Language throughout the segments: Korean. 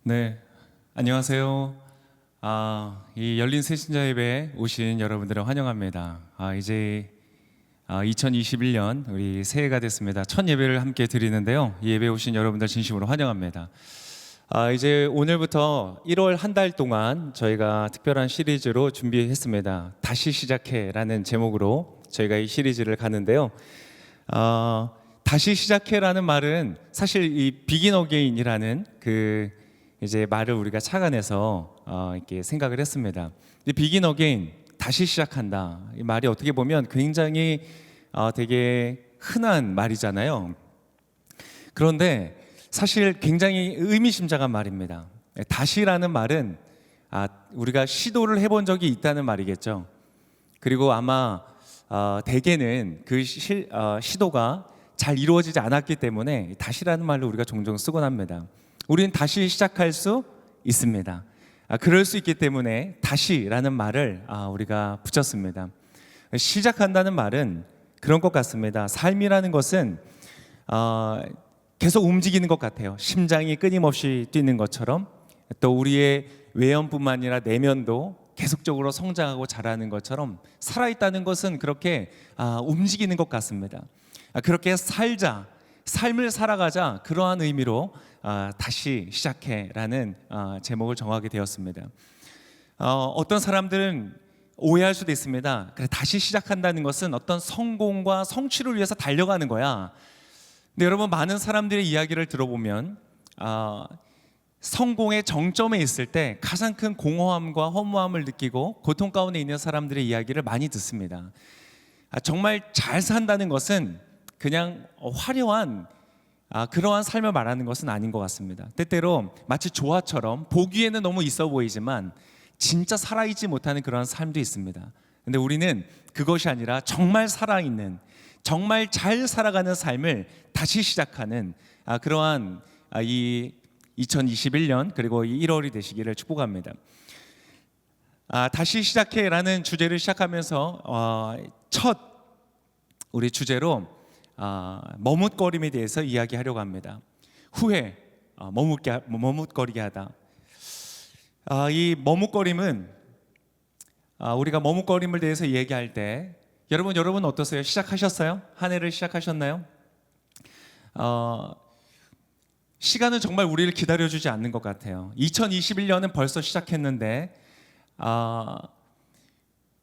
네, 안녕하세요. 이 열린 새신자 예배에 오신 여러분들을 환영합니다. 이제 2021년 우리 새해가 됐습니다. 첫 예배를 함께 드리는데요. 이 예배에 오신 여러분들 진심으로 환영합니다. 이제 오늘부터 1월 한 달 동안 저희가 특별한 시리즈로 준비했습니다. 다시 시작해라는 제목으로 저희가 이 시리즈를 가는데요. 다시 시작해라는 말은 사실 이 begin again이라는 그 이제 말을 우리가 착안해서 이렇게 생각을 했습니다. begin again, 다시 시작한다. 이 말이 어떻게 보면 굉장히 되게 흔한 말이잖아요. 그런데 사실 굉장히 의미심장한 말입니다. 다시라는 말은 우리가 시도를 해본 적이 있다는 말이겠죠. 그리고 아마 대개는 그 시도가 잘 이루어지지 않았기 때문에 다시라는 말을 우리가 종종 쓰곤 합니다. 우리는 다시 시작할 수 있습니다. 그럴 수 있기 때문에 다시라는 말을 우리가 붙였습니다. 시작한다는 말은 그런 것 같습니다. 삶이라는 것은 계속 움직이는 것 같아요. 심장이 끊임없이 뛰는 것처럼, 또 우리의 외연뿐만 아니라 내면도 계속적으로 성장하고 자라는 것처럼 살아있다는 것은 그렇게 움직이는 것 같습니다. 그렇게 살자, 삶을 살아가자, 그러한 의미로 다시 시작해라는 제목을 정하게 되었습니다. 어떤 사람들은 오해할 수도 있습니다. 그래, 다시 시작한다는 것은 어떤 성공과 성취를 위해서 달려가는 거야. 근데 여러분, 많은 사람들의 이야기를 들어보면 성공의 정점에 있을 때 가장 큰 공허함과 허무함을 느끼고 고통 가운데 있는 사람들의 이야기를 많이 듣습니다. 정말 잘 산다는 것은 그냥 화려한 그러한 삶을 말하는 것은 아닌 것 같습니다. 때때로 마치 조화처럼 보기에는 너무 있어 보이지만 진짜 살아있지 못하는 그러한 삶도 있습니다. 근데 우리는 그것이 아니라 정말 살아있는, 정말 잘 살아가는 삶을 다시 시작하는 그러한 이 2021년 그리고 이 1월이 되시기를 축복합니다. 다시 시작해라는 주제를 시작하면서 첫 우리 주제로 머뭇거림에 대해서 이야기하려고 합니다. 후회, 머뭇거리게 하다. 이 머뭇거림은 우리가 머뭇거림을 대해서 얘기할 때 여러분 어떠세요? 시작하셨어요? 한 해를 시작하셨나요? 시간은 정말 우리를 기다려주지 않는 것 같아요. 2021년은 벌써 시작했는데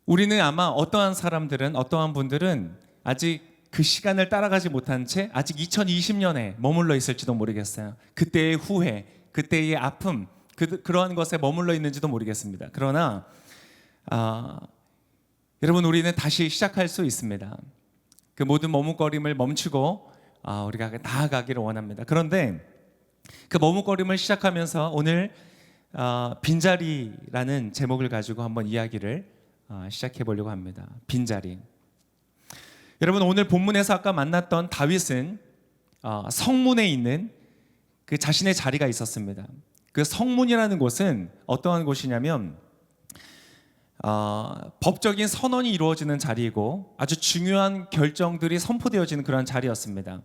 우리는 아마 어떠한 분들은 아직 그 시간을 따라가지 못한 채 아직 2020년에 머물러 있을지도 모르겠어요. 그때의 후회, 그때의 아픔, 그러한 것에 머물러 있는지도 모르겠습니다. 그러나 여러분, 우리는 다시 시작할 수 있습니다. 그 모든 머뭇거림을 멈추고 우리가 나아가기를 원합니다. 그런데 그 머뭇거림을 시작하면서 오늘 빈자리라는 제목을 가지고 한번 이야기를 시작해 보려고 합니다. 빈자리. 여러분, 오늘 본문에서 아까 만났던 다윗은 성문에 있는 그 자신의 자리가 있었습니다. 그 성문이라는 곳은 어떠한 곳이냐면 법적인 선언이 이루어지는 자리이고 아주 중요한 결정들이 선포되어지는 그런 자리였습니다.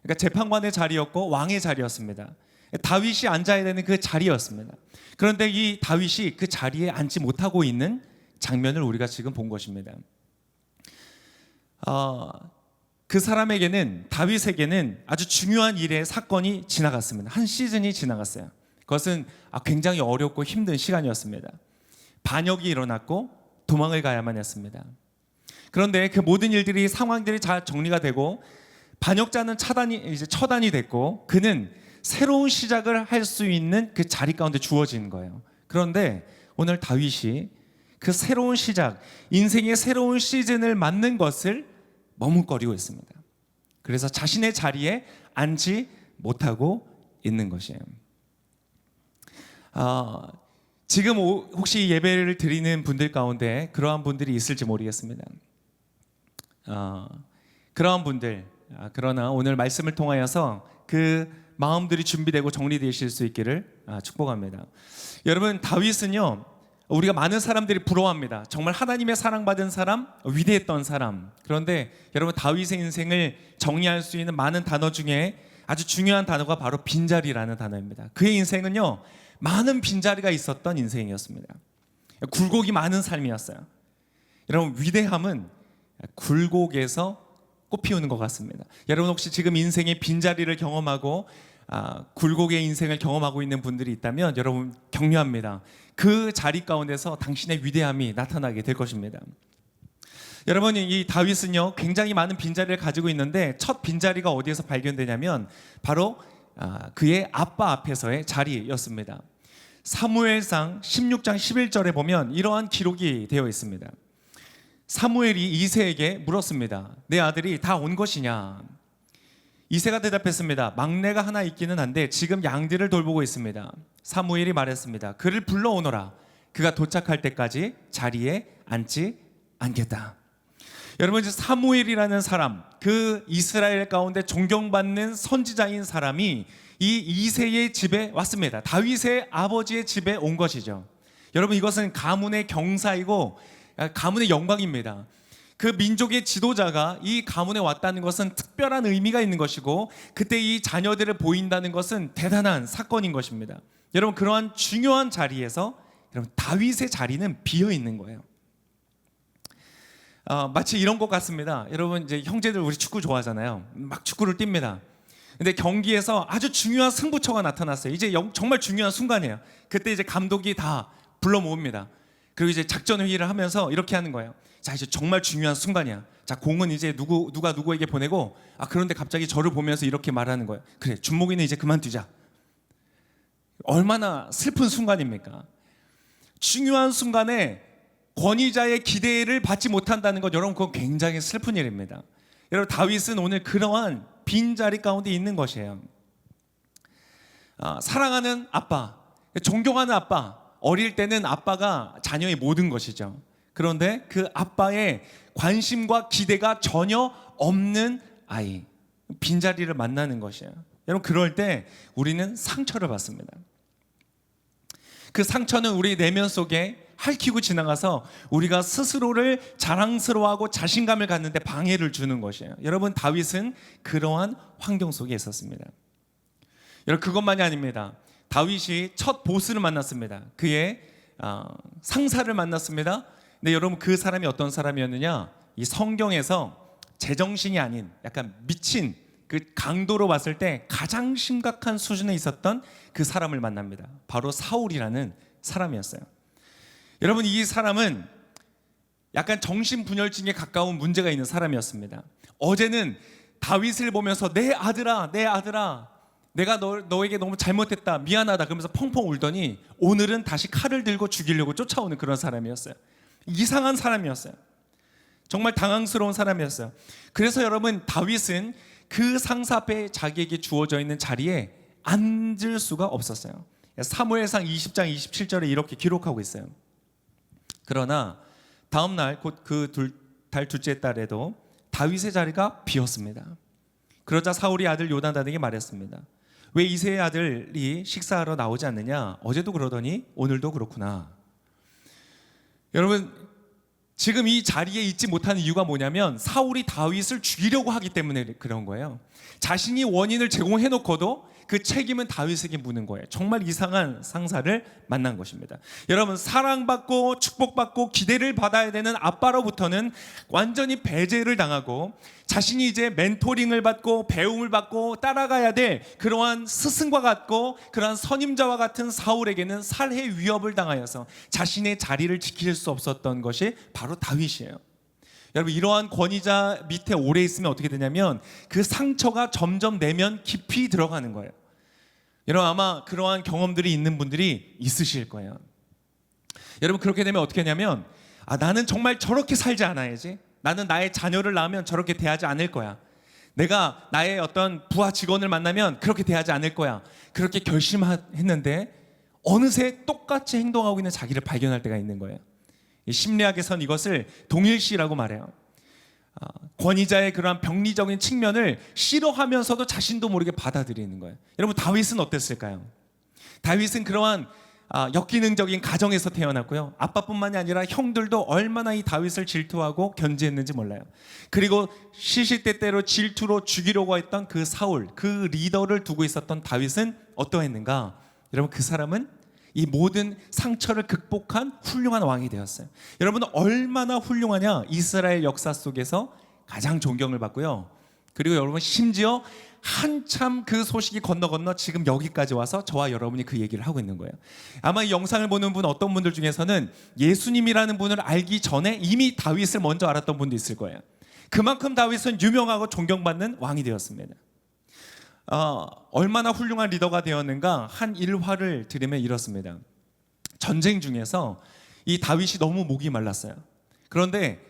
그러니까 재판관의 자리였고 왕의 자리였습니다. 다윗이 앉아야 되는 그 자리였습니다. 그런데 이 다윗이 그 자리에 앉지 못하고 있는 장면을 우리가 지금 본 것입니다. 그 사람에게는, 다윗에게는 아주 중요한 일의 사건이 지나갔습니다. 한 시즌이 지나갔어요. 그것은 굉장히 어렵고 힘든 시간이었습니다. 반역이 일어났고 도망을 가야만 했습니다. 그런데 그 모든 일들이, 상황들이 잘 정리가 되고 반역자는 처단이 됐고 그는 새로운 시작을 할 수 있는 그 자리 가운데 주어진 거예요. 그런데 오늘 다윗이 그 새로운 시작, 인생의 새로운 시즌을 맞는 것을 머뭇거리고 있습니다. 그래서 자신의 자리에 앉지 못하고 있는 것이에요. 지금 혹시 예배를 드리는 분들 가운데 그러한 분들이 있을지 모르겠습니다. 그러한 분들, 그러나 오늘 말씀을 통하여서 그 마음들이 준비되고 정리되실 수 있기를 축복합니다. 여러분, 다윗은요, 우리가 많은 사람들이 부러워합니다. 정말 하나님의 사랑받은 사람, 위대했던 사람. 그런데 여러분, 다윗의 인생을 정리할 수 있는 많은 단어 중에 아주 중요한 단어가 바로 빈자리라는 단어입니다. 그의 인생은요, 많은 빈자리가 있었던 인생이었습니다. 굴곡이 많은 삶이었어요. 여러분, 위대함은 굴곡에서 꽃피우는 것 같습니다. 여러분, 혹시 지금 인생의 빈자리를 경험하고 굴곡의 인생을 경험하고 있는 분들이 있다면 여러분 격려합니다. 그 자리 가운데서 당신의 위대함이 나타나게 될 것입니다. 여러분, 이 다윗은요 굉장히 많은 빈자리를 가지고 있는데 첫 빈자리가 어디에서 발견되냐면 바로 그의 아빠 앞에서의 자리였습니다. 사무엘상 16장 11절에 보면 이러한 기록이 되어 있습니다. 사무엘이 이새에게 물었습니다. 내 아들이 다 온 것이냐? 이새가 대답했습니다. 막내가 하나 있기는 한데 지금 양들을 돌보고 있습니다. 사무엘이 말했습니다. 그를 불러오너라. 그가 도착할 때까지 자리에 앉지 않겠다. 여러분, 이제 사무엘이라는 사람, 그 이스라엘 가운데 존경받는 선지자인 사람이 이 이새의 집에 왔습니다. 다윗의 아버지의 집에 온 것이죠. 여러분, 이것은 가문의 경사이고 가문의 영광입니다. 그 민족의 지도자가 이 가문에 왔다는 것은 특별한 의미가 있는 것이고 그때 이 자녀들을 보인다는 것은 대단한 사건인 것입니다. 여러분, 그러한 중요한 자리에서 여러분 다윗의 자리는 비어 있는 거예요. 마치 이런 것 같습니다. 여러분, 이제 형제들 우리 축구 좋아하잖아요. 막 축구를 뜁니다. 근데 경기에서 아주 중요한 승부처가 나타났어요. 이제 정말 중요한 순간이에요. 그때 이제 감독이 다 불러 모읍니다. 그리고 이제 작전 회의를 하면서 이렇게 하는 거예요. 자, 이제 정말 중요한 순간이야. 자, 공은 이제 누가 누구에게 보내고, 그런데 갑자기 저를 보면서 이렇게 말하는 거예요. 그래, 준목이는 이제 그만두자. 얼마나 슬픈 순간입니까? 중요한 순간에 권위자의 기대를 받지 못한다는 것, 여러분, 그건 굉장히 슬픈 일입니다. 여러분, 다윗은 오늘 그러한 빈자리 가운데 있는 것이에요. 사랑하는 아빠, 존경하는 아빠, 어릴 때는 아빠가 자녀의 모든 것이죠. 그런데 그 아빠의 관심과 기대가 전혀 없는 아이, 빈자리를 만나는 것이에요. 여러분, 그럴 때 우리는 상처를 받습니다. 그 상처는 우리 내면 속에 핥히고 지나가서 우리가 스스로를 자랑스러워하고 자신감을 갖는데 방해를 주는 것이에요. 여러분, 다윗은 그러한 환경 속에 있었습니다. 여러분, 그것만이 아닙니다. 다윗이 첫 보스를 만났습니다. 그의 상사를 만났습니다. 근데 여러분, 그 사람이 어떤 사람이었느냐? 이 성경에서 제정신이 아닌 약간 미친 그 강도로 봤을 때 가장 심각한 수준에 있었던 그 사람을 만납니다. 바로 사울이라는 사람이었어요. 여러분, 이 사람은 약간 정신분열증에 가까운 문제가 있는 사람이었습니다. 어제는 다윗을 보면서 내 아들아 내가 너에게 너무 잘못했다, 미안하다 그러면서 펑펑 울더니 오늘은 다시 칼을 들고 죽이려고 쫓아오는 그런 사람이었어요. 이상한 사람이었어요. 정말 당황스러운 사람이었어요. 그래서 여러분, 다윗은 그 상사 앞에 자기에게 주어져 있는 자리에 앉을 수가 없었어요. 사무엘상 20장 27절에 이렇게 기록하고 있어요. 그러나 다음 날 곧 그 달 둘째 달에도 다윗의 자리가 비었습니다. 그러자 사울이 아들 요나단에게 말했습니다. 왜 이새의 아들이 식사하러 나오지 않느냐? 어제도 그러더니 오늘도 그렇구나. 여러분, 지금 이 자리에 있지 못하는 이유가 뭐냐면 사울이 다윗을 죽이려고 하기 때문에 그런 거예요. 자신이 원인을 제공해 놓고도 그 책임은 다윗에게 묻는 거예요. 정말 이상한 상사를 만난 것입니다. 여러분, 사랑받고 축복받고 기대를 받아야 되는 아빠로부터는 완전히 배제를 당하고 자신이 이제 멘토링을 받고 배움을 받고 따라가야 될 그러한 스승과 같고 그러한 선임자와 같은 사울에게는 살해 위협을 당하여서 자신의 자리를 지킬 수 없었던 것이 바로 다윗이에요. 여러분, 이러한 권위자 밑에 오래 있으면 어떻게 되냐면 그 상처가 점점 내면 깊이 들어가는 거예요. 여러분, 아마 그러한 경험들이 있는 분들이 있으실 거예요. 여러분, 그렇게 되면 어떻게 하냐면 나는 정말 저렇게 살지 않아야지. 나는 나의 자녀를 낳으면 저렇게 대하지 않을 거야. 내가 나의 어떤 부하 직원을 만나면 그렇게 대하지 않을 거야. 그렇게 결심했는데 어느새 똑같이 행동하고 있는 자기를 발견할 때가 있는 거예요. 심리학에서는 이것을 동일시라고 말해요. 권위자의 그러한 병리적인 측면을 싫어하면서도 자신도 모르게 받아들이는 거예요. 여러분, 다윗은 어땠을까요? 다윗은 그러한 역기능적인 가정에서 태어났고요. 아빠뿐만이 아니라 형들도 얼마나 이 다윗을 질투하고 견제했는지 몰라요. 그리고 시시때때로 질투로 죽이려고 했던 그 사울, 그 리더를 두고 있었던 다윗은 어떠했는가? 여러분, 그 사람은 이 모든 상처를 극복한 훌륭한 왕이 되었어요. 여러분 얼마나 훌륭하냐? 이스라엘 역사 속에서 가장 존경을 받고요. 그리고 여러분 심지어 한참 그 소식이 건너 지금 여기까지 와서 저와 여러분이 그 얘기를 하고 있는 거예요. 아마 이 영상을 보는 분 어떤 분들 중에서는 예수님이라는 분을 알기 전에 이미 다윗을 먼저 알았던 분도 있을 거예요. 그만큼 다윗은 유명하고 존경받는 왕이 되었습니다. 얼마나 훌륭한 리더가 되었는가 한 일화를 들으면 이렇습니다. 전쟁 중에서 이 다윗이 너무 목이 말랐어요. 그런데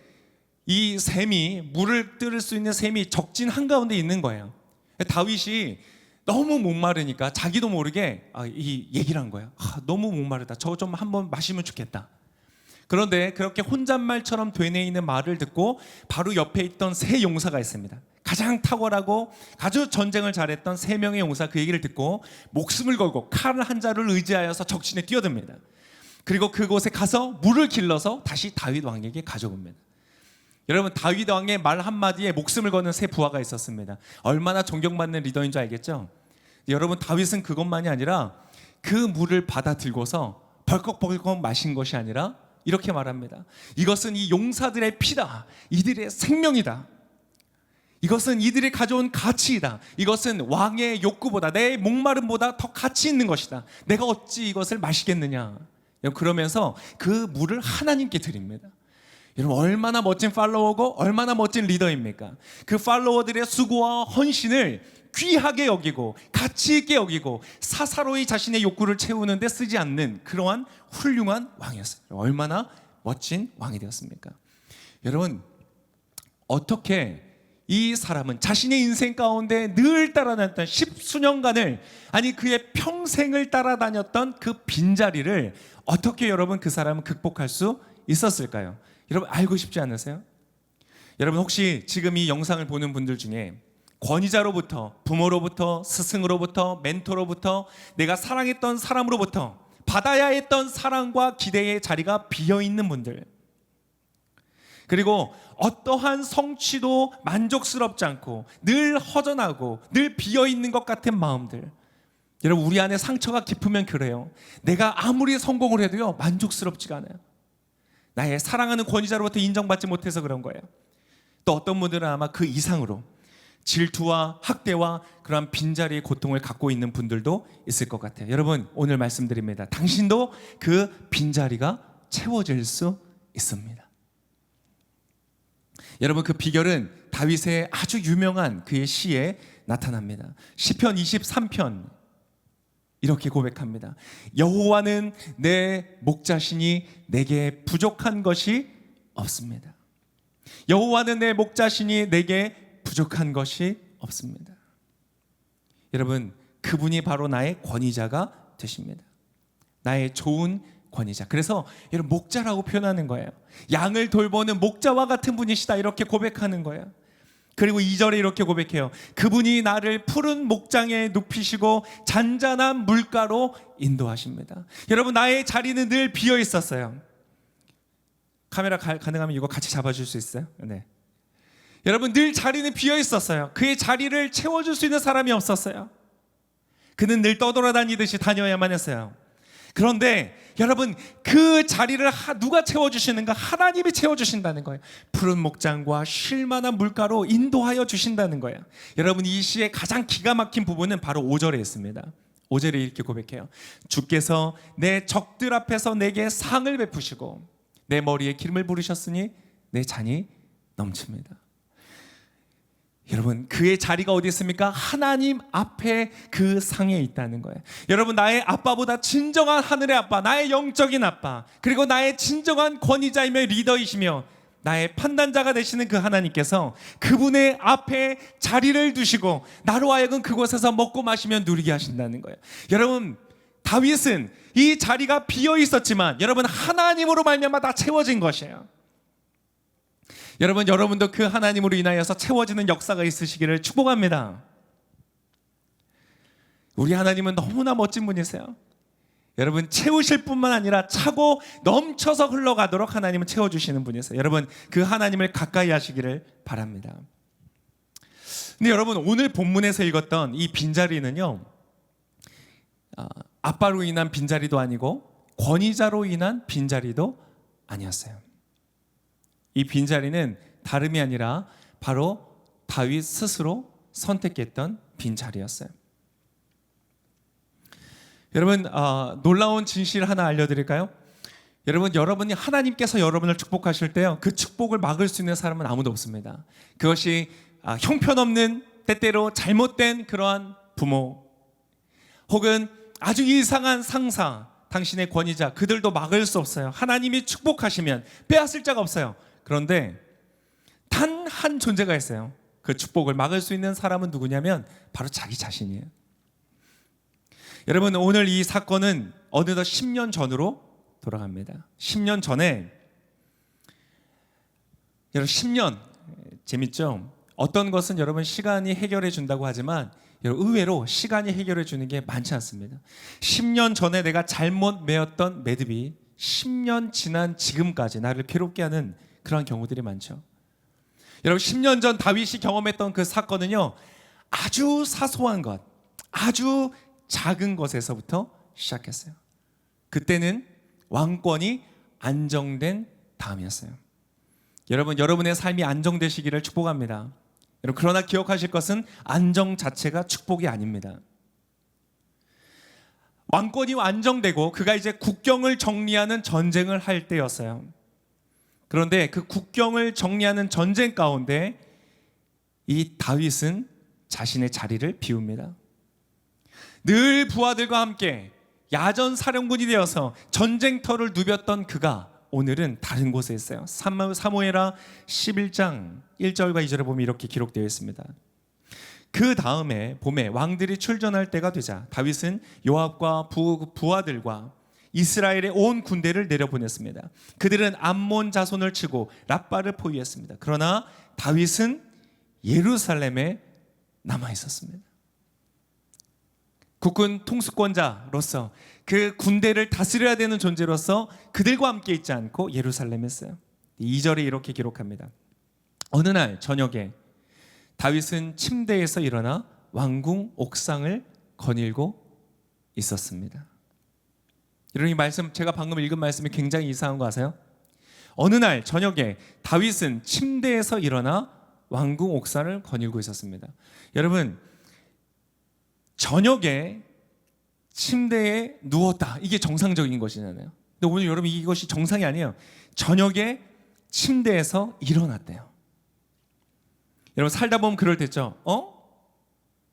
이 샘이 물을 뚫을 수 있는 샘이 적진 한가운데 있는 거예요. 다윗이 너무 목마르니까 자기도 모르게 이 얘기를 한 거예요. 너무 목마르다. 저거 좀 한번 마시면 좋겠다. 그런데 그렇게 혼잣말처럼 되뇌이는 말을 듣고 바로 옆에 있던 세 용사가 있습니다. 가장 탁월하고 아주 전쟁을 잘했던 세 명의 용사 그 얘기를 듣고 목숨을 걸고 칼 한 자루를 의지하여서 적진에 뛰어듭니다. 그리고 그곳에 가서 물을 길러서 다시 다윗 왕에게 가져옵니다. 여러분 다윗 왕의 말 한마디에 목숨을 거는 세 부하가 있었습니다. 얼마나 존경받는 리더인 줄 알겠죠? 여러분 다윗은 그것만이 아니라 그 물을 받아 들고서 벌컥벌컥 마신 것이 아니라 이렇게 말합니다. 이것은 이 용사들의 피다. 이들의 생명이다. 이것은 이들이 가져온 가치이다. 이것은 왕의 욕구보다 내 목마름보다 더 가치 있는 것이다. 내가 어찌 이것을 마시겠느냐. 그러면서 그 물을 하나님께 드립니다. 여러분 얼마나 멋진 팔로워고 얼마나 멋진 리더입니까? 그 팔로워들의 수고와 헌신을 귀하게 여기고 가치 있게 여기고 사사로이 자신의 욕구를 채우는 데 쓰지 않는 그러한 훌륭한 왕이었어요. 얼마나 멋진 왕이 되었습니까? 여러분 어떻게 이 사람은 자신의 인생 가운데 늘 따라다녔던 십수년간을 아니 그의 평생을 따라다녔던 그 빈자리를 어떻게 여러분 그 사람은 극복할 수 있었을까요? 여러분 알고 싶지 않으세요? 여러분 혹시 지금 이 영상을 보는 분들 중에 권위자로부터, 부모로부터, 스승으로부터, 멘토로부터, 내가 사랑했던 사람으로부터 받아야 했던 사랑과 기대의 자리가 비어있는 분들, 그리고 어떠한 성취도 만족스럽지 않고 늘 허전하고 늘 비어있는 것 같은 마음들, 여러분 우리 안에 상처가 깊으면 그래요. 내가 아무리 성공을 해도요 만족스럽지가 않아요. 나의 사랑하는 권위자로부터 인정받지 못해서 그런 거예요. 또 어떤 분들은 아마 그 이상으로 질투와 학대와 그러한 빈자리의 고통을 갖고 있는 분들도 있을 것 같아요. 여러분 오늘 말씀드립니다. 당신도 그 빈자리가 채워질 수 있습니다. 여러분 그 비결은 다윗의 아주 유명한 그의 시에 나타납니다. 시편 23편 이렇게 고백합니다. 여호와는 내 목자시니 내게 부족한 것이 없습니다. 여호와는 내 목자시니 내게 부족한 것이 없습니다. 여러분 그분이 바로 나의 권위자가 되십니다. 나의 좋은 권위자. 그래서 여러분 목자라고 표현하는 거예요. 양을 돌보는 목자와 같은 분이시다 이렇게 고백하는 거예요. 그리고 2절에 이렇게 고백해요. 그분이 나를 푸른 목장에 눕히시고 잔잔한 물가로 인도하십니다. 여러분 나의 자리는 늘 비어 있었어요. 카메라 가능하면 이거 같이 잡아줄 수 있어요? 네. 여러분 늘 자리는 비어 있었어요. 그의 자리를 채워줄 수 있는 사람이 없었어요. 그는 늘 떠돌아다니듯이 다녀야만 했어요. 그런데 여러분 그 자리를 누가 채워주시는가? 하나님이 채워주신다는 거예요. 푸른 목장과 쉴만한 물가로 인도하여 주신다는 거예요. 여러분 이 시의 가장 기가 막힌 부분은 바로 5절에 있습니다. 5절에 이렇게 고백해요. 주께서 내 적들 앞에서 내게 상을 베푸시고 내 머리에 기름을 부으셨으니 내 잔이 넘칩니다. 여러분 그의 자리가 어디 있습니까? 하나님 앞에 그 상에 있다는 거예요. 여러분 나의 아빠보다 진정한 하늘의 아빠, 나의 영적인 아빠, 그리고 나의 진정한 권위자이며 리더이시며 나의 판단자가 되시는 그 하나님께서 그분의 앞에 자리를 두시고 나로 하여금 그곳에서 먹고 마시며 누리게 하신다는 거예요. 여러분 다윗은 이 자리가 비어 있었지만 여러분 하나님으로 말미암아 다 채워진 것이에요. 여러분, 여러분도 그 하나님으로 인하여서 채워지는 역사가 있으시기를 축복합니다. 우리 하나님은 너무나 멋진 분이세요. 여러분 채우실 뿐만 아니라 차고 넘쳐서 흘러가도록 하나님은 채워주시는 분이세요. 여러분 그 하나님을 가까이 하시기를 바랍니다. 근데 여러분 오늘 본문에서 읽었던 이 빈자리는요 아빠로 인한 빈자리도 아니고 권위자로 인한 빈자리도 아니었어요. 이 빈자리는 다름이 아니라 바로 다윗 스스로 선택했던 빈자리였어요. 여러분, 놀라운 진실 하나 알려드릴까요? 여러분이 하나님께서 여러분을 축복하실 때요, 그 축복을 막을 수 있는 사람은 아무도 없습니다. 그것이 형편없는, 때때로 잘못된 그러한 부모, 혹은 아주 이상한 상사, 당신의 권위자, 그들도 막을 수 없어요. 하나님이 축복하시면 빼앗을 자가 없어요. 그런데 단 한 존재가 있어요. 그 축복을 막을 수 있는 사람은 누구냐면 바로 자기 자신이에요. 여러분, 오늘 이 사건은 어느덧 10년 전으로 돌아갑니다. 10년 전에, 여러분 10년 재밌죠? 어떤 것은 여러분 시간이 해결해 준다고 하지만 여러분, 의외로 시간이 해결해 주는 게 많지 않습니다. 10년 전에 내가 잘못 메었던 매듭이 10년 지난 지금까지 나를 괴롭게 하는 그런 경우들이 많죠. 여러분, 10년 전 다윗이 경험했던 그 사건은요, 아주 사소한 것, 아주 작은 것에서부터 시작했어요. 그때는 왕권이 안정된 다음이었어요. 여러분, 여러분의 삶이 안정되시기를 축복합니다. 여러분, 그러나 기억하실 것은 안정 자체가 축복이 아닙니다. 왕권이 안정되고 그가 이제 국경을 정리하는 전쟁을 할 때였어요. 그런데 그 국경을 정리하는 전쟁 가운데 이 다윗은 자신의 자리를 비웁니다. 늘 부하들과 함께 야전 사령군이 되어서 전쟁터를 누볐던 그가 오늘은 다른 곳에 있어요. 사무엘하 11장 1절과 2절에 보면 이렇게 기록되어 있습니다. 그 다음에 봄에 왕들이 출전할 때가 되자 다윗은 요압과 부하들과 이스라엘의 온 군대를 내려보냈습니다. 그들은 암몬 자손을 치고 랍바를 포위했습니다. 그러나 다윗은 예루살렘에 남아 있었습니다. 국군 통수권자로서 그 군대를 다스려야 되는 존재로서 그들과 함께 있지 않고 예루살렘에 있어요. 2절에 이렇게 기록합니다. 어느 날 저녁에 다윗은 침대에서 일어나 왕궁 옥상을 거닐고 있었습니다. 여러분, 이 말씀, 제가 방금 읽은 말씀이 굉장히 이상한 거 아세요? 어느 날 저녁에 다윗은 침대에서 일어나 왕궁 옥상을 거닐고 있었습니다. 여러분, 저녁에 침대에 누웠다, 이게 정상적인 것이잖아요. 근데 오늘 여러분, 이것이 정상이 아니에요. 저녁에 침대에서 일어났대요. 여러분, 살다 보면 그럴 때 있죠.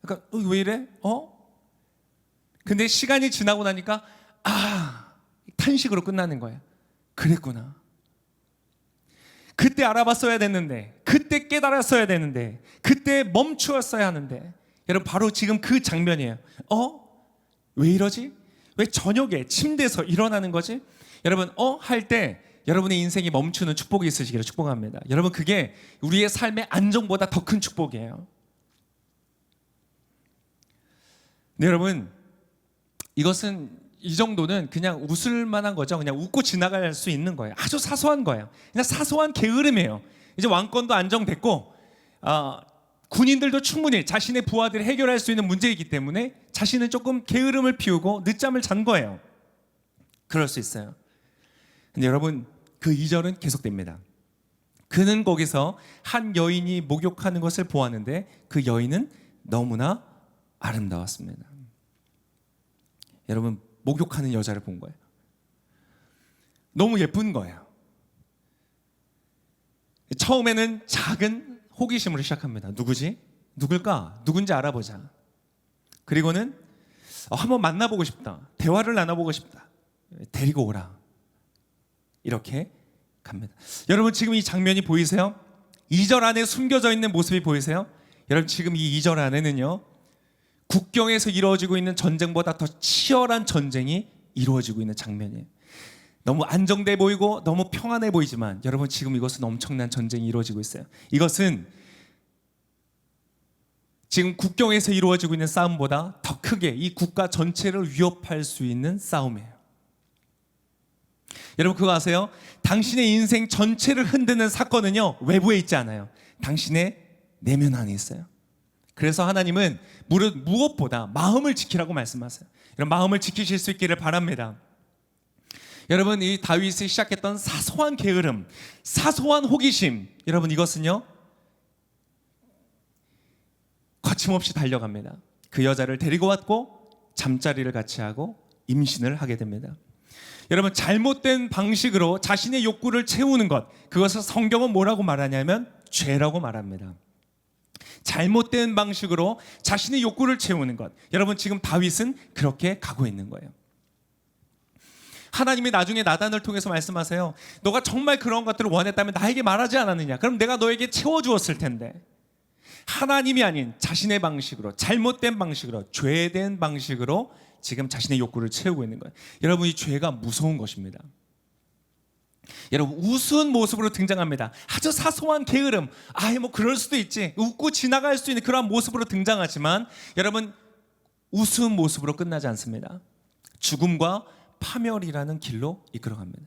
그러니까 왜 이래? 근데 시간이 지나고 나니까 탄식으로 끝나는 거예요. 그랬구나. 그때 알아봤어야 됐는데, 그때 깨달았어야 되는데, 그때 멈추었어야 하는데. 여러분, 바로 지금 그 장면이에요. 왜 이러지? 왜 저녁에 침대에서 일어나는 거지? 여러분, 할 때 여러분의 인생이 멈추는 축복이 있으시기를 축복합니다. 여러분, 그게 우리의 삶의 안정보다 더 큰 축복이에요. 네, 여러분, 이것은, 이 정도는 그냥 웃을 만한 거죠. 그냥 웃고 지나갈 수 있는 거예요. 아주 사소한 거예요. 그냥 사소한 게으름이에요. 이제 왕권도 안정됐고 군인들도 충분히 자신의 부하들이 해결할 수 있는 문제이기 때문에 자신은 조금 게으름을 피우고 늦잠을 잔 거예요. 그럴 수 있어요. 근데 여러분, 그 2절은 계속됩니다. 그는 거기서 한 여인이 목욕하는 것을 보았는데 그 여인은 너무나 아름다웠습니다. 여러분, 목욕하는 여자를 본 거예요. 너무 예쁜 거예요. 처음에는 작은 호기심으로 시작합니다. 누구지? 누굴까? 누군지 알아보자. 그리고는 한번 만나보고 싶다. 대화를 나눠보고 싶다. 데리고 오라. 이렇게 갑니다. 여러분, 지금 이 장면이 보이세요? 2절 안에 숨겨져 있는 모습이 보이세요? 여러분, 지금 이 2절 안에는요, 국경에서 이루어지고 있는 전쟁보다 더 치열한 전쟁이 이루어지고 있는 장면이에요. 너무 안정돼 보이고 너무 평안해 보이지만 여러분, 지금 이것은 엄청난 전쟁이 이루어지고 있어요. 이것은 지금 국경에서 이루어지고 있는 싸움보다 더 크게 이 국가 전체를 위협할 수 있는 싸움이에요. 여러분, 그거 아세요? 당신의 인생 전체를 흔드는 사건은요, 외부에 있지 않아요. 당신의 내면 안에 있어요. 그래서 하나님은 무엇보다 마음을 지키라고 말씀하세요. 이런 마음을 지키실 수 있기를 바랍니다. 여러분, 이 다윗이 시작했던 사소한 게으름, 사소한 호기심, 여러분 이것은요 거침없이 달려갑니다. 그 여자를 데리고 왔고 잠자리를 같이 하고 임신을 하게 됩니다. 여러분, 잘못된 방식으로 자신의 욕구를 채우는 것, 그것을 성경은 뭐라고 말하냐면 죄라고 말합니다. 잘못된 방식으로 자신의 욕구를 채우는 것, 여러분 지금 다윗은 그렇게 가고 있는 거예요. 하나님이 나중에 나단을 통해서 말씀하세요. 너가 정말 그런 것들을 원했다면 나에게 말하지 않았느냐? 그럼 내가 너에게 채워주었을 텐데. 하나님이 아닌 자신의 방식으로, 잘못된 방식으로, 죄된 방식으로 지금 자신의 욕구를 채우고 있는 거예요. 여러분, 이 죄가 무서운 것입니다. 여러분, 우스운 모습으로 등장합니다. 아주 사소한 게으름, 뭐 그럴 수도 있지, 웃고 지나갈 수 있는 그런 모습으로 등장하지만 여러분, 우스운 모습으로 끝나지 않습니다. 죽음과 파멸이라는 길로 이끌어갑니다.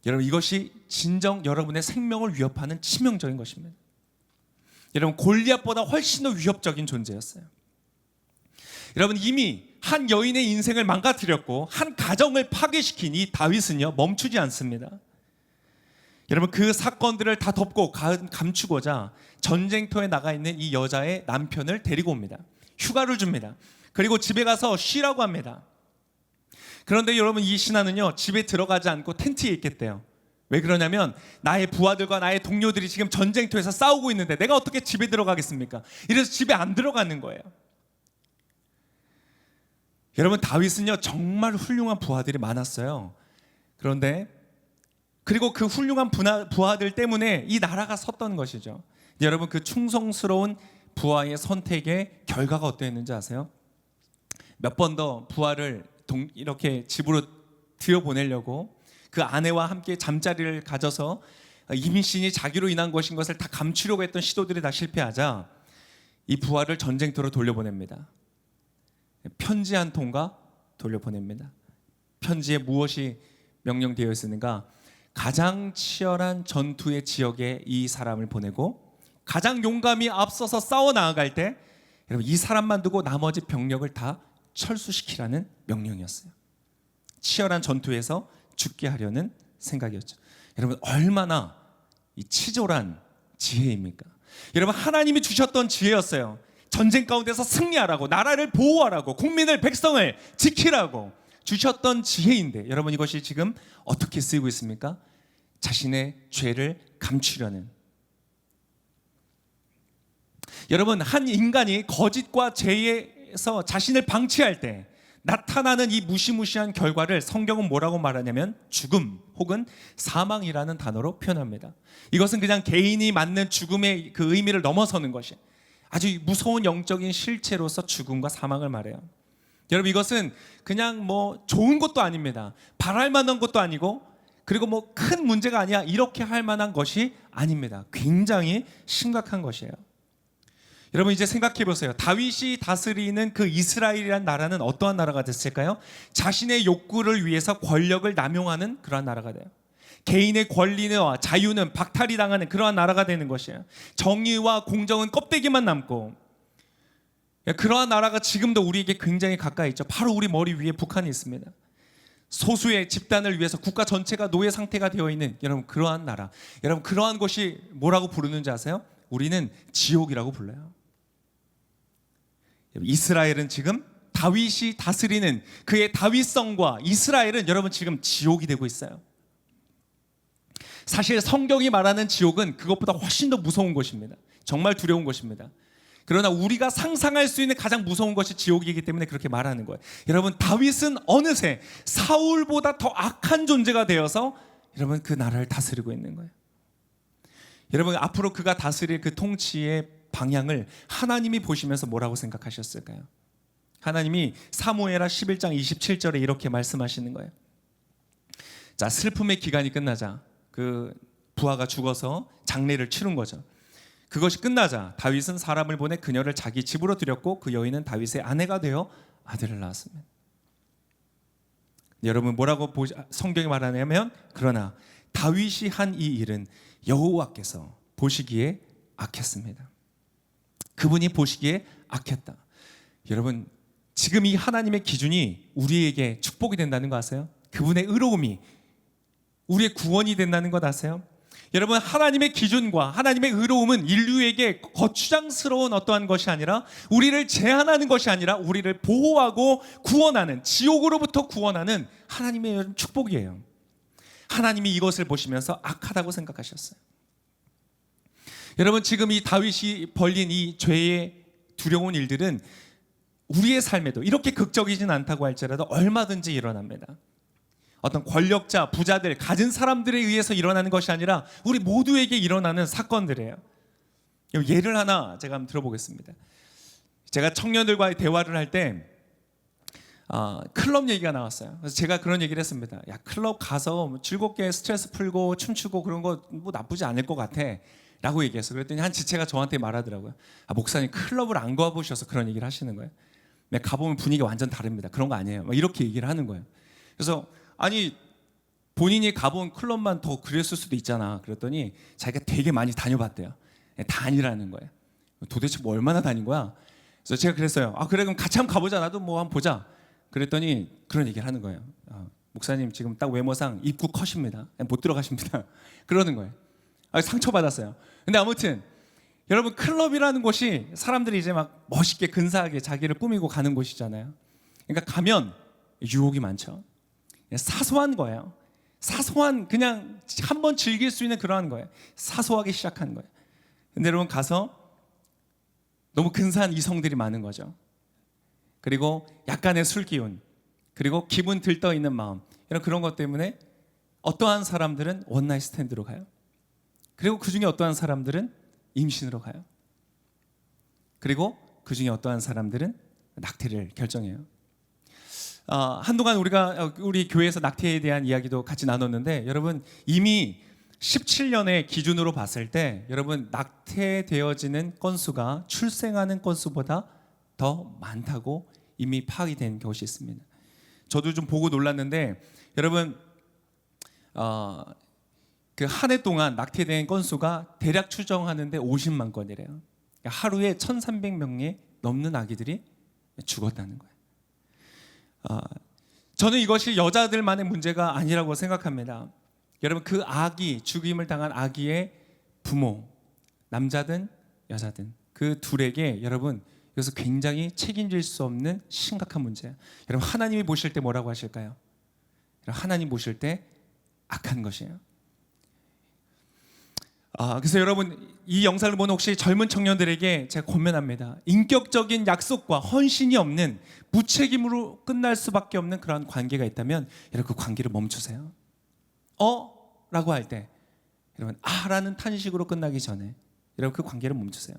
여러분, 이것이 진정 여러분의 생명을 위협하는 치명적인 것입니다. 여러분, 골리앗보다 훨씬 더 위협적인 존재였어요. 여러분, 이미 한 여인의 인생을 망가뜨렸고 한 가정을 파괴시킨 이 다윗은요 멈추지 않습니다. 여러분, 그 사건들을 다 덮고 감추고자 전쟁터에 나가 있는 이 여자의 남편을 데리고 옵니다. 휴가를 줍니다. 그리고 집에 가서 쉬라고 합니다. 그런데 여러분, 이 신하는요 집에 들어가지 않고 텐트에 있겠대요. 왜 그러냐면 나의 부하들과 나의 동료들이 지금 전쟁터에서 싸우고 있는데 내가 어떻게 집에 들어가겠습니까? 이래서 집에 안 들어가는 거예요. 여러분, 다윗은요 정말 훌륭한 부하들이 많았어요. 그런데 그리고 그 훌륭한 부하들 때문에 이 나라가 섰던 것이죠. 여러분, 그 충성스러운 부하의 선택의 결과가 어떠했는지 아세요? 몇 번 더 부하를 이렇게 집으로 들여보내려고 그 아내와 함께 잠자리를 가져서 임신이 자기로 인한 것인 것을 다 감추려고 했던 시도들이 다 실패하자 이 부하를 전쟁터로 돌려보냅니다. 편지 한 통과 돌려보냅니다. 편지에 무엇이 명령되어 있었는가? 가장 치열한 전투의 지역에 이 사람을 보내고 가장 용감히 앞서서 싸워 나아갈 때 여러분, 이 사람만 두고 나머지 병력을 다 철수시키라는 명령이었어요. 치열한 전투에서 죽게 하려는 생각이었죠. 여러분, 얼마나 이 치졸한 지혜입니까? 여러분, 하나님이 주셨던 지혜였어요. 전쟁 가운데서 승리하라고, 나라를 보호하라고, 국민을, 백성을 지키라고 주셨던 지혜인데 여러분, 이것이 지금 어떻게 쓰이고 있습니까? 자신의 죄를 감추려는. 여러분, 한 인간이 거짓과 죄에서 자신을 방치할 때 나타나는 이 무시무시한 결과를 성경은 뭐라고 말하냐면 죽음 혹은 사망이라는 단어로 표현합니다. 이것은 그냥 개인이 맞는 죽음의 그 의미를 넘어서는 것이 아주 무서운 영적인 실체로서 죽음과 사망을 말해요. 여러분, 이것은 그냥 좋은 것도 아닙니다. 바랄 만한 것도 아니고, 그리고 큰 문제가 아니야 이렇게 할 만한 것이 아닙니다. 굉장히 심각한 것이에요. 여러분, 이제 생각해 보세요. 다윗이 다스리는 그 이스라엘이라는 나라는 어떠한 나라가 됐을까요? 자신의 욕구를 위해서 권력을 남용하는 그러한 나라가 돼요. 개인의 권리와 자유는 박탈이 당하는 그러한 나라가 되는 것이에요. 정의와 공정은 껍데기만 남고, 그러한 나라가 지금도 우리에게 굉장히 가까이 있죠. 바로 우리 머리 위에 북한이 있습니다. 소수의 집단을 위해서 국가 전체가 노예 상태가 되어 있는 여러분, 그러한 나라. 여러분, 그러한 것이 뭐라고 부르는지 아세요? 우리는 지옥이라고 불러요. 이스라엘은 지금 다윗이 다스리는 그의 다윗성과 이스라엘은 여러분 지금 지옥이 되고 있어요. 사실 성경이 말하는 지옥은 그것보다 훨씬 더 무서운 것입니다. 정말 두려운 것입니다. 그러나 우리가 상상할 수 있는 가장 무서운 것이 지옥이기 때문에 그렇게 말하는 거예요. 여러분, 다윗은 어느새 사울보다 더 악한 존재가 되어서 여러분 그 나라를 다스리고 있는 거예요. 여러분, 앞으로 그가 다스릴 그 통치의 방향을 하나님이 보시면서 뭐라고 생각하셨을까요? 하나님이 사무엘하 11장 27절에 이렇게 말씀하시는 거예요. 자, 슬픔의 기간이 끝나자 그 부하가 죽어서 장례를 치른 거죠. 그것이 끝나자 다윗은 사람을 보내 그녀를 자기 집으로 들였고 그 여인은 다윗의 아내가 되어 아들을 낳았습니다. 여러분, 뭐라고 성경이 말하냐면, 그러나 다윗이 한 이 일은 여호와께서 보시기에 악했습니다. 그분이 보시기에 악했다. 여러분, 지금 이 하나님의 기준이 우리에게 축복이 된다는 거 아세요? 그분의 의로움이 우리의 구원이 된다는 것 아세요? 여러분, 하나님의 기준과 하나님의 의로움은 인류에게 거추장스러운 어떠한 것이 아니라, 우리를 제한하는 것이 아니라 우리를 보호하고 구원하는, 지옥으로부터 구원하는 하나님의 축복이에요. 하나님이 이것을 보시면서 악하다고 생각하셨어요. 여러분, 지금 이 다윗이 벌린 이 죄의 두려운 일들은 우리의 삶에도 이렇게 극적이진 않다고 할지라도 얼마든지 일어납니다. 어떤 권력자, 부자들, 가진 사람들에 의해서 일어나는 것이 아니라 우리 모두에게 일어나는 사건들이에요. 예를 하나 제가 한번 들어보겠습니다. 제가 청년들과의 대화를 할 때 클럽 얘기가 나왔어요. 그래서 제가 그런 얘기를 했습니다. 야, 클럽 가서 즐겁게 스트레스 풀고 춤추고 그런 거 뭐 나쁘지 않을 것 같아 라고 얘기했어요. 그랬더니 한 지체가 저한테 말하더라고요. 목사님, 클럽을 안 가보셔서 그런 얘기를 하시는 거예요. 가보면 분위기가 완전 다릅니다. 그런 거 아니에요. 이렇게 얘기를 하는 거예요. 그래서 아니, 본인이 가본 클럽만 더 그랬을 수도 있잖아. 그랬더니 자기가 되게 많이 다녀봤대요. 다니라는 거예요. 도대체 뭐 얼마나 다닌 거야? 그래서 제가 그랬어요. 그래, 그럼 같이 한번 가보자. 나도 뭐 한번 보자. 그랬더니 그런 얘기를 하는 거예요. 목사님, 지금 딱 외모상 입구 컷입니다. 못 들어가십니다. 그러는 거예요. 상처받았어요. 근데 아무튼 여러분, 클럽이라는 곳이 사람들이 이제 막 멋있게 근사하게 자기를 꾸미고 가는 곳이잖아요. 그러니까 가면 유혹이 많죠. 사소한 거예요. 사소한, 그냥 한번 즐길 수 있는 그러한 거예요. 사소하게 시작하는 거예요. 근데 여러분, 가서 너무 근사한 이성들이 많은 거죠. 그리고 약간의 술 기운, 그리고 기분 들떠 있는 마음, 이런 그런 것 때문에 어떠한 사람들은 원나잇 스탠드로 가요. 그리고 그 중에 어떠한 사람들은 임신으로 가요. 그리고 그 중에 어떠한 사람들은 낙태를 결정해요. 한동안 우리 교회에서 낙태에 대한 이야기도 같이 나눴는데, 여러분, 이미 17년의 기준으로 봤을 때 여러분, 낙태되어지는 건수가 출생하는 건수보다 더 많다고 이미 파악이 된 것이 있습니다. 저도 좀 보고 놀랐는데, 여러분, 그 한 해 동안 낙태된 건수가 대략 추정하는데 50만 건이래요. 그러니까 하루에 1,300명이 넘는 아기들이 죽었다는 거예요. 저는 이것이 여자들만의 문제가 아니라고 생각합니다. 여러분, 그 아기, 죽임을 당한 아기의 부모, 남자든 여자든 그 둘에게 여러분, 이것은 굉장히 책임질 수 없는 심각한 문제예요. 여러분, 하나님이 보실 때 뭐라고 하실까요? 하나님 보실 때 악한 것이에요. 그래서 여러분, 이 영상을 보는 혹시 젊은 청년들에게 제가 권면합니다. 인격적인 약속과 헌신이 없는, 무책임으로 끝날 수밖에 없는 그런 관계가 있다면 여러분, 그 관계를 멈추세요. 라고 할 때 여러분, 라는 탄식으로 끝나기 전에 여러분, 그 관계를 멈추세요.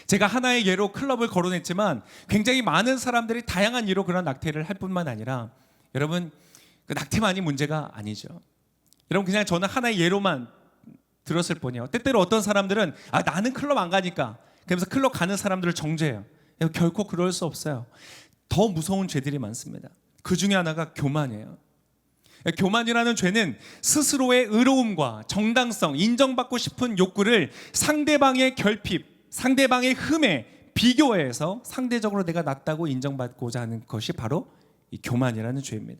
제가 하나의 예로 클럽을 거론했지만 굉장히 많은 사람들이 다양한 이유로 그런 낙태를 할 뿐만 아니라, 여러분, 그 낙태만이 문제가 아니죠. 여러분, 그냥 저는 하나의 예로만 들었을 뿐이에요. 때때로 어떤 사람들은 나는 클럽 안 가니까, 그러면서 클럽 가는 사람들을 정죄해요. 결코 그럴 수 없어요. 더 무서운 죄들이 많습니다. 그 중에 하나가 교만이에요. 교만이라는 죄는 스스로의 의로움과 정당성, 인정받고 싶은 욕구를 상대방의 결핍, 상대방의 흠에 비교해서 상대적으로 내가 낫다고 인정받고자 하는 것이 바로 이 교만이라는 죄입니다.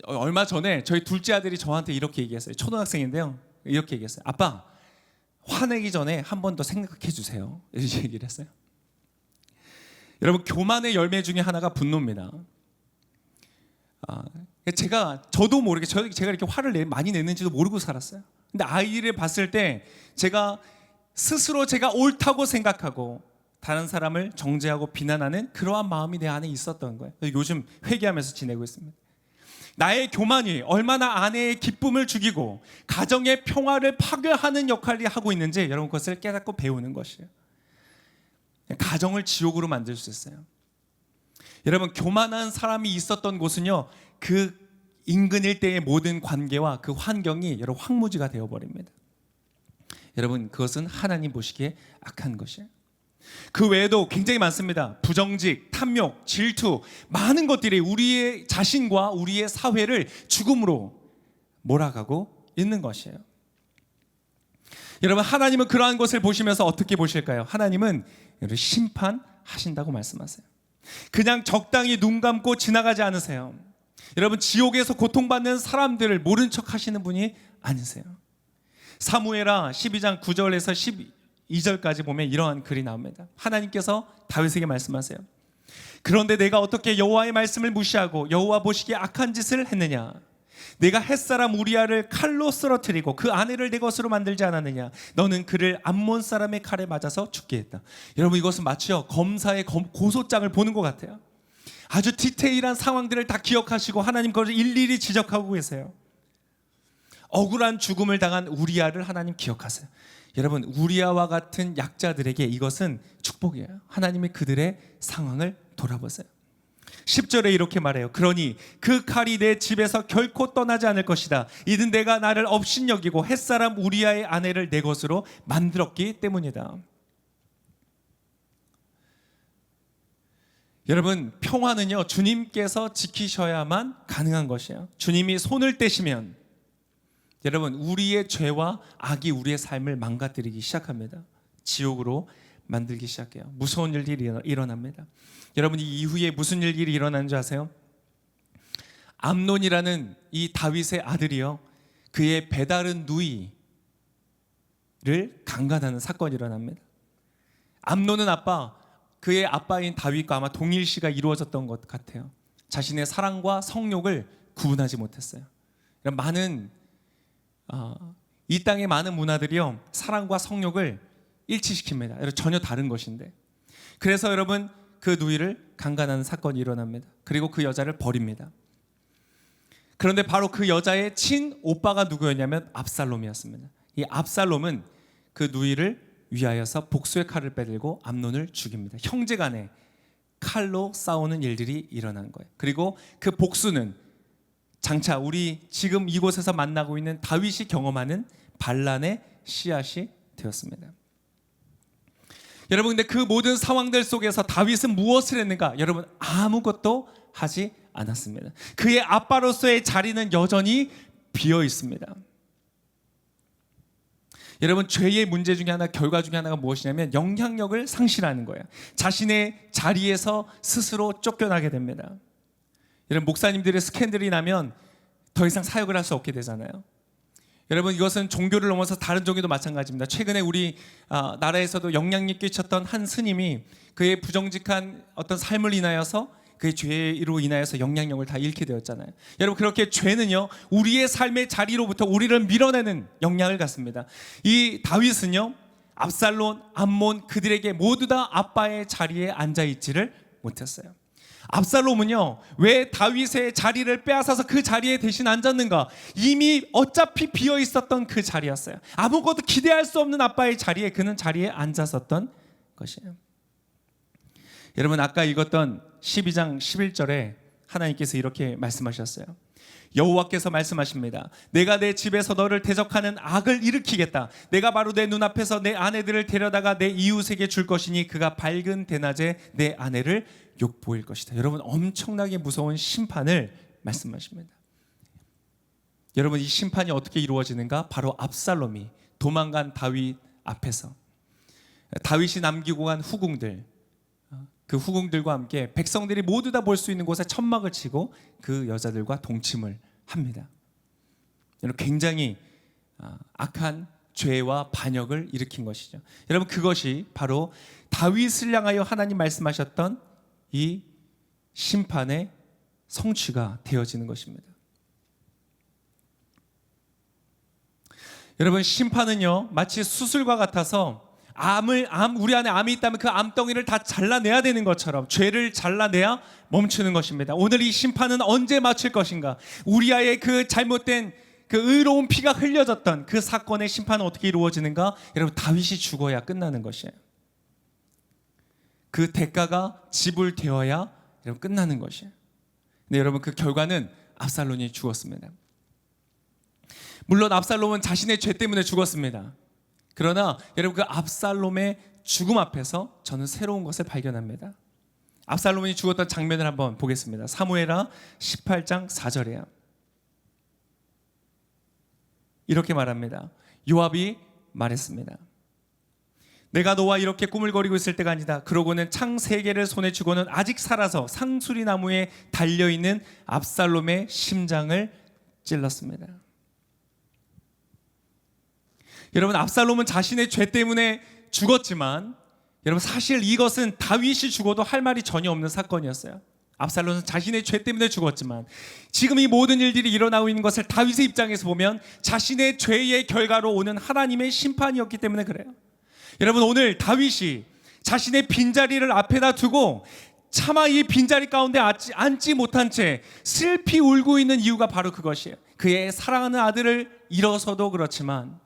얼마 전에 저희 둘째 아들이 저한테 이렇게 얘기했어요. 초등학생인데요. 이렇게 얘기했어요. 아빠, 화내기 전에 한 번 더 생각해 주세요. 이렇게 얘기를 했어요. 여러분, 교만의 열매 중에 하나가 분노입니다. 저도 모르게 제가 이렇게 화를 많이 내는지도 모르고 살았어요. 근데 아이를 봤을 때 제가 스스로 제가 옳다고 생각하고 다른 사람을 정죄하고 비난하는 그러한 마음이 내 안에 있었던 거예요. 요즘 회개하면서 지내고 있습니다. 나의 교만이 얼마나 아내의 기쁨을 죽이고 가정의 평화를 파괴하는 역할을 하고 있는지 여러분, 그것을 깨닫고 배우는 것이에요. 가정을 지옥으로 만들 수 있어요. 여러분, 교만한 사람이 있었던 곳은요, 그 인근 일대의 모든 관계와 그 환경이 여러분 황무지가 되어버립니다. 여러분, 그것은 하나님 보시기에 악한 것이에요. 그 외에도 굉장히 많습니다. 부정직, 탐욕, 질투, 많은 것들이 우리의 자신과 우리의 사회를 죽음으로 몰아가고 있는 것이에요. 여러분, 하나님은 그러한 것을 보시면서 어떻게 보실까요? 하나님은 심판하신다고 말씀하세요. 그냥 적당히 눈 감고 지나가지 않으세요. 여러분, 지옥에서 고통받는 사람들을 모른 척 하시는 분이 아니세요. 사무엘하 12장 9절에서 12절까지 보면 이러한 글이 나옵니다. 하나님께서 다윗에게 말씀하세요. 그런데 내가 어떻게 여호와의 말씀을 무시하고 여호와 보시기에 악한 짓을 했느냐? 내가 햇사람 우리아를 칼로 쓰러뜨리고 그 아내를 내 것으로 만들지 않았느냐? 너는 그를 암몬 사람의 칼에 맞아서 죽게 했다. 여러분, 이것은 마치요 검사의 고소장을 보는 것 같아요. 아주 디테일한 상황들을 다 기억하시고 하나님 그것을 일일이 지적하고 계세요. 억울한 죽음을 당한 우리아를 하나님 기억하세요. 여러분, 우리아와 같은 약자들에게 이것은 축복이에요. 하나님이 그들의 상황을 돌아보세요. 10절에 이렇게 말해요. 그러니 그 칼이 내 집에서 결코 떠나지 않을 것이다. 이는 내가 나를 업신여기고 햇사람 우리아의 아내를 내 것으로 만들었기 때문이다. 여러분, 평화는요 주님께서 지키셔야만 가능한 것이에요. 주님이 손을 떼시면 여러분, 우리의 죄와 악이 우리의 삶을 망가뜨리기 시작합니다. 지옥으로 만들기 시작해요. 무서운 일들이 일어납니다. 여러분, 이 이후에 무슨 일이 일어난 줄 아세요? 암논이라는 이 다윗의 아들이요, 그의 배다른 누이를 강간하는 사건이 일어납니다. 암논은 그의 아빠인 다윗과 아마 동일시가 이루어졌던 것 같아요. 자신의 사랑과 성욕을 구분하지 못했어요. 이 땅의 많은 문화들이요 사랑과 성욕을 일치시킵니다. 전혀 다른 것인데, 그래서 여러분 그 누이를 강간하는 사건이 일어납니다. 그리고 그 여자를 버립니다. 그런데 바로 그 여자의 친오빠가 누구였냐면 압살롬이었습니다. 이 압살롬은 그 누이를 위하여서 복수의 칼을 빼들고 암논을 죽입니다. 형제간에 칼로 싸우는 일들이 일어난 거예요. 그리고 그 복수는 장차 우리 지금 이곳에서 만나고 있는 다윗이 경험하는 반란의 씨앗이 되었습니다. 여러분, 근데 그 모든 상황들 속에서 다윗은 무엇을 했는가? 여러분, 아무것도 하지 않았습니다. 그의 아빠로서의 자리는 여전히 비어 있습니다. 여러분, 죄의 문제 중에 하나, 결과 중에 하나가 무엇이냐면 영향력을 상실하는 거예요. 자신의 자리에서 스스로 쫓겨나게 됩니다. 여러분, 목사님들의 스캔들이 나면 더 이상 사역을 할 수 없게 되잖아요. 여러분, 이것은 종교를 넘어서 다른 종교도 마찬가지입니다. 최근에 우리 나라에서도 영향력 끼쳤던 한 스님이 그의 부정직한 어떤 삶을 인하여서, 그의 죄로 인하여서 영향력을 다 잃게 되었잖아요. 여러분, 그렇게 죄는요 우리의 삶의 자리로부터 우리를 밀어내는 영향을 갖습니다. 이 다윗은요 압살롬, 암몬 그들에게 모두 다 아빠의 자리에 앉아있지를 못했어요. 압살롬은요 왜 다윗의 자리를 빼앗아서 그 자리에 대신 앉았는가? 이미 어차피 비어 있었던 그 자리였어요. 아무것도 기대할 수 없는 아빠의 자리에 그는 자리에 앉았었던 것이에요. 여러분, 아까 읽었던 12장 11절에 하나님께서 이렇게 말씀하셨어요. 여호와께서 말씀하십니다. 내가 내 집에서 너를 대적하는 악을 일으키겠다. 내가 바로 내 눈앞에서 내 아내들을 데려다가 내 이웃에게 줄 것이니 그가 밝은 대낮에 내 아내를 욕보일 것이다. 여러분, 엄청나게 무서운 심판을 말씀하십니다. 여러분, 이 심판이 어떻게 이루어지는가? 바로 압살롬이 도망간 다윗 앞에서 다윗이 남기고 간 후궁들, 그 후궁들과 함께 백성들이 모두 다 볼 수 있는 곳에 천막을 치고 그 여자들과 동침을 합니다. 여러분, 굉장히 악한 죄와 반역을 일으킨 것이죠. 여러분, 그것이 바로 다윗을 향하여 하나님 말씀하셨던 이 심판의 성취가 되어지는 것입니다. 여러분, 심판은요 마치 수술과 같아서 우리 안에 암이 있다면 그 암덩이를 다 잘라내야 되는 것처럼 죄를 잘라내야 멈추는 것입니다. 오늘 이 심판은 언제 마칠 것인가? 우리아의 그 잘못된 그 의로운 피가 흘려졌던 그 사건의 심판은 어떻게 이루어지는가? 여러분, 다윗이 죽어야 끝나는 것이에요. 그 대가가 지불되어야 여러분 끝나는 것이에요. 근데 여러분, 그 결과는 압살롬이 죽었습니다. 물론 압살롬은 자신의 죄 때문에 죽었습니다. 그러나 여러분, 그 압살롬의 죽음 앞에서 저는 새로운 것을 발견합니다. 압살롬이 죽었던 장면을 한번 보겠습니다. 사무엘하 18장 4절이에요. 이렇게 말합니다. 요압이 말했습니다. 내가 너와 이렇게 꾸물거리고 있을 때가 아니다. 그러고는 창 3개를 손에 쥐고는 아직 살아서 상수리 나무에 달려있는 압살롬의 심장을 찔렀습니다. 여러분, 압살롬은 자신의 죄 때문에 죽었지만 여러분, 사실 이것은 다윗이 죽어도 할 말이 전혀 없는 사건이었어요. 압살롬은 자신의 죄 때문에 죽었지만 지금 이 모든 일들이 일어나고 있는 것을 다윗의 입장에서 보면 자신의 죄의 결과로 오는 하나님의 심판이었기 때문에 그래요. 여러분, 오늘 다윗이 자신의 빈자리를 앞에다 두고 차마 이 빈자리 가운데 앉지 못한 채 슬피 울고 있는 이유가 바로 그것이에요. 그의 사랑하는 아들을 잃어서도 그렇지만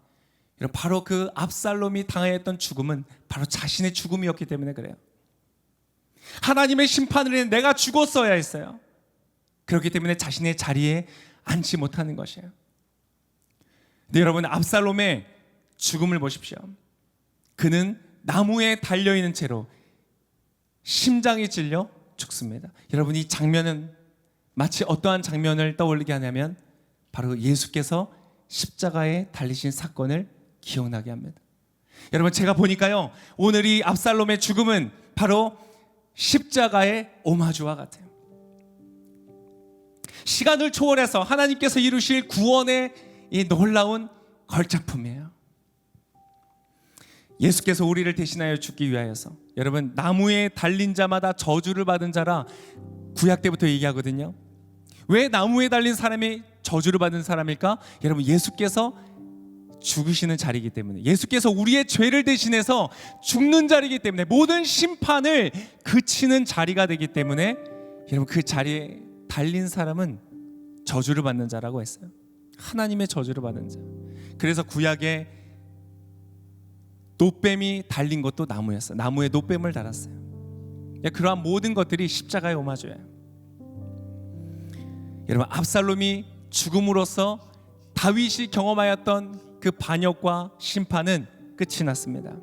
바로 그 압살롬이 당했던 죽음은 바로 자신의 죽음이었기 때문에 그래요. 하나님의 심판을 위해 내가 죽었어야 했어요. 그렇기 때문에 자신의 자리에 앉지 못하는 것이에요. 근데 여러분, 압살롬의 죽음을 보십시오. 그는 나무에 달려있는 채로 심장이 찔려 죽습니다. 여러분, 이 장면은 마치 어떠한 장면을 떠올리게 하냐면 바로 예수께서 십자가에 달리신 사건을 기억나게 합니다. 여러분, 제가 보니까요, 오늘 이 압살롬의 죽음은 바로 십자가의 오마주와 같아요. 시간을 초월해서 하나님께서 이루실 구원의 이 놀라운 걸작품이에요. 예수께서 우리를 대신하여 죽기 위하여서, 여러분, 나무에 달린 자마다 저주를 받은 자라 구약 때부터 얘기하거든요. 왜 나무에 달린 사람이 저주를 받은 사람일까? 여러분, 예수께서 죽으시는 자리이기 때문에, 예수께서 우리의 죄를 대신해서 죽는 자리이기 때문에, 모든 심판을 그치는 자리가 되기 때문에 여러분, 그 자리에 달린 사람은 저주를 받는 자라고 했어요. 하나님의 저주를 받은 자. 그래서 구약에 노뱀이 달린 것도 나무였어요. 나무에 노뱀을 달았어요. 그러한 모든 것들이 십자가의 오마주예요. 여러분, 압살롬이 죽음으로써 다윗이 경험하였던 그 반역과 심판은 끝이 났습니다.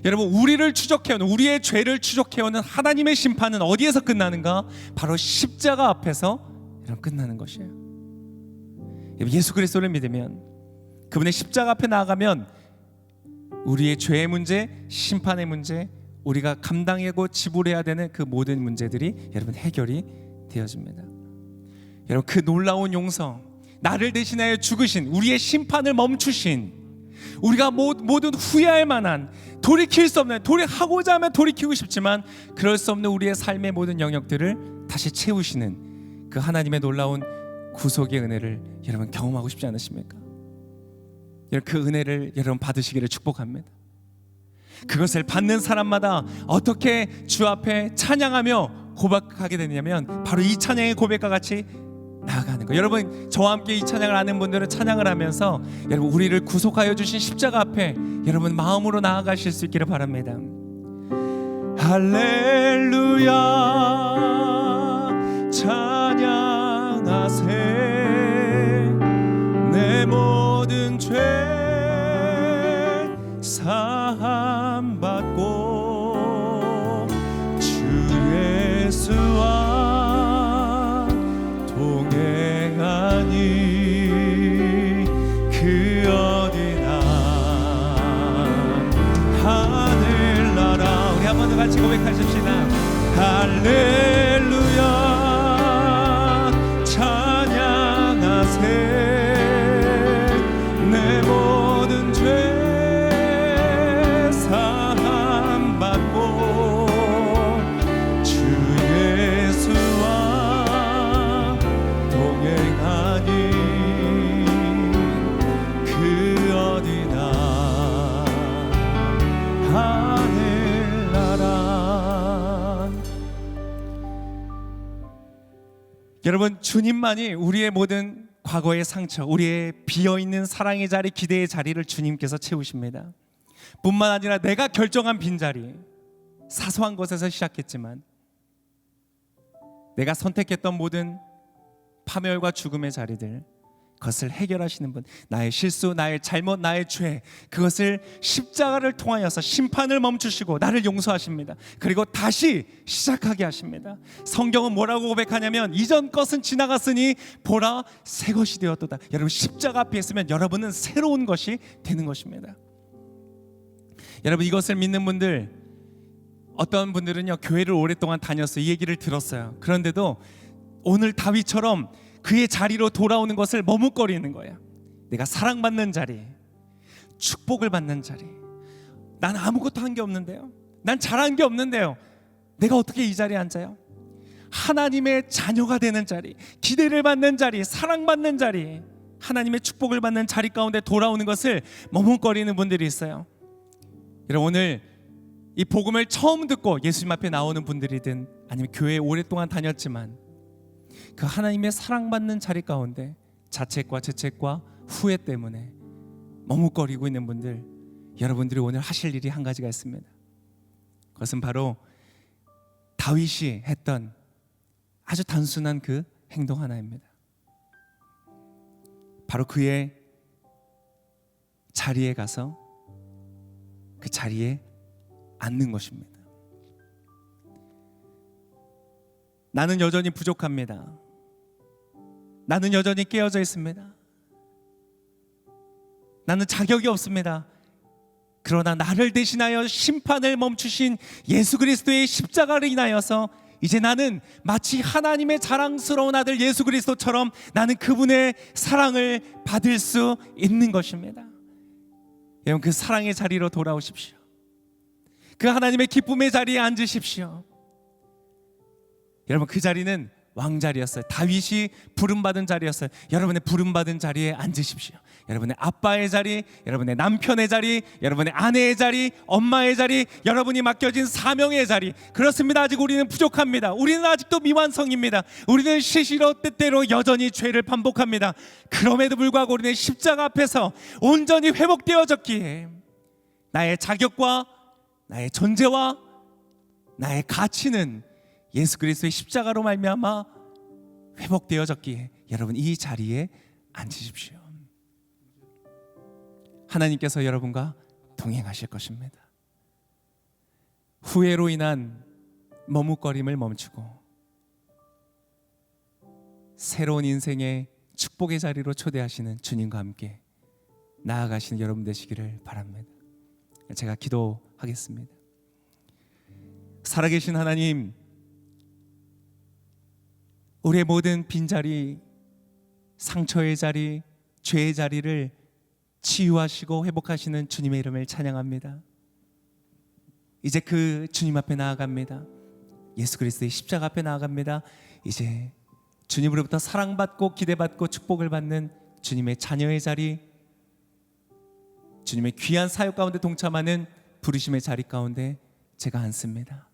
여러분, 우리를 추적해오는, 우리의 죄를 추적해오는 하나님의 심판은 어디에서 끝나는가? 바로 십자가 앞에서 여러분, 끝나는 것이에요. 예수 그리스도를 믿으면, 그분의 십자가 앞에 나아가면 우리의 죄의 문제, 심판의 문제, 우리가 감당하고 지불해야 되는 그 모든 문제들이 여러분 해결이 되어집니다. 여러분, 그 놀라운 용서, 나를 대신하여 죽으신, 우리의 심판을 멈추신, 우리가 모든 후회할 만한, 돌이킬 수 없는, 하고자 하면 돌이키고 싶지만 그럴 수 없는 우리의 삶의 모든 영역들을 다시 채우시는 그 하나님의 놀라운 구속의 은혜를 여러분 경험하고 싶지 않으십니까? 그 은혜를 여러분 받으시기를 축복합니다. 그것을 받는 사람마다 어떻게 주 앞에 찬양하며 고백하게 되냐면 바로 이 찬양의 고백과 같이 나아가는 거예요. 여러분, 저와 함께 이 찬양을 아는 분들은 찬양을 하면서 여러분, 우리를 구속하여 주신 십자가 앞에 여러분 마음으로 나아가실 수 있기를 바랍니다. 할렐루야, 찬양하세. 내 모든 죄 사함 받고 주 예수와 동행하니 그 어디나 하늘나라. 우리 한 번 더 같이 고백하십시다. 할렐루야, 찬양하세. 내 모든 죄 사함 받고 주 예수와 동행하니 그 어디나 하늘나라. 여러분, 주님만이 우리의 모든 과거의 상처, 우리의 비어있는 사랑의 자리, 기대의 자리를 주님께서 채우십니다. 뿐만 아니라 내가 결정한 빈자리, 사소한 것에서 시작했지만 내가 선택했던 모든 파멸과 죽음의 자리들, 그것을 해결하시는 분, 나의 실수, 나의 잘못, 나의 죄, 그것을 십자가를 통하여서 심판을 멈추시고 나를 용서하십니다. 그리고 다시 시작하게 하십니다. 성경은 뭐라고 고백하냐면 이전 것은 지나갔으니 보라 새 것이 되었도다. 여러분, 십자가 앞에 있으면 여러분은 새로운 것이 되는 것입니다. 여러분, 이것을 믿는 분들, 어떤 분들은요 교회를 오랫동안 다녔어요. 이 얘기를 들었어요. 그런데도 오늘 다윗처럼 그의 자리로 돌아오는 것을 머뭇거리는 거예요. 내가 사랑받는 자리, 축복을 받는 자리. 난 아무것도 한 게 없는데요, 난 잘한 게 없는데요, 내가 어떻게 이 자리에 앉아요? 하나님의 자녀가 되는 자리, 기대를 받는 자리, 사랑받는 자리, 하나님의 축복을 받는 자리 가운데 돌아오는 것을 머뭇거리는 분들이 있어요. 여러분, 오늘 이 복음을 처음 듣고 예수님 앞에 나오는 분들이든 아니면 교회에 오랫동안 다녔지만 그 하나님의 사랑받는 자리 가운데 자책과 죄책과 후회 때문에 머뭇거리고 있는 분들, 여러분들이 오늘 하실 일이 한 가지가 있습니다. 그것은 바로 다윗이 했던 아주 단순한 그 행동 하나입니다. 바로 그의 자리에 가서 그 자리에 앉는 것입니다. 나는 여전히 부족합니다. 나는 여전히 깨어져 있습니다. 나는 자격이 없습니다. 그러나 나를 대신하여 심판을 멈추신 예수 그리스도의 십자가를 인하여서 이제 나는 마치 하나님의 자랑스러운 아들 예수 그리스도처럼 나는 그분의 사랑을 받을 수 있는 것입니다. 여러분, 그 사랑의 자리로 돌아오십시오. 그 하나님의 기쁨의 자리에 앉으십시오. 여러분, 그 자리는 왕자리였어요. 다윗이 부름받은 자리였어요. 여러분의 부름받은 자리에 앉으십시오. 여러분의 아빠의 자리, 여러분의 남편의 자리, 여러분의 아내의 자리, 엄마의 자리, 여러분이 맡겨진 사명의 자리. 그렇습니다. 아직 우리는 부족합니다. 우리는 아직도 미완성입니다. 우리는 시시로 때때로 여전히 죄를 반복합니다. 그럼에도 불구하고 우리는 십자가 앞에서 온전히 회복되어졌기에 나의 자격과 나의 존재와 나의 가치는 예수 그리스도의 십자가로 말미암아 회복되어졌기에 여러분, 이 자리에 앉으십시오. 하나님께서 여러분과 동행하실 것입니다. 후회로 인한 머뭇거림을 멈추고 새로운 인생의 축복의 자리로 초대하시는 주님과 함께 나아가시는 여러분 되시기를 바랍니다. 제가 기도하겠습니다. 살아계신 하나님, 우리의 모든 빈자리, 상처의 자리, 죄의 자리를 치유하시고 회복하시는 주님의 이름을 찬양합니다. 이제 그 주님 앞에 나아갑니다. 예수 그리스도의 십자가 앞에 나아갑니다. 이제 주님으로부터 사랑받고 기대받고 축복을 받는 주님의 자녀의 자리, 주님의 귀한 사역 가운데 동참하는 부르심의 자리 가운데 제가 앉습니다.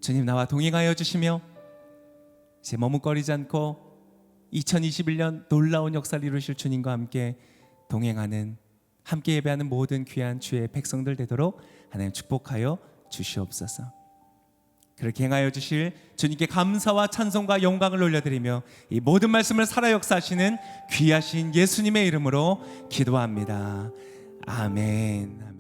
주님, 나와 동행하여 주시며 이제 머뭇거리지 않고 2021년 놀라운 역사를 이루실 주님과 함께 동행하는, 함께 예배하는 모든 귀한 주의 백성들 되도록 하나님 축복하여 주시옵소서. 그렇게 행하여 주실 주님께 감사와 찬송과 영광을 올려드리며 이 모든 말씀을 살아 역사하시는 귀하신 예수님의 이름으로 기도합니다. 아멘.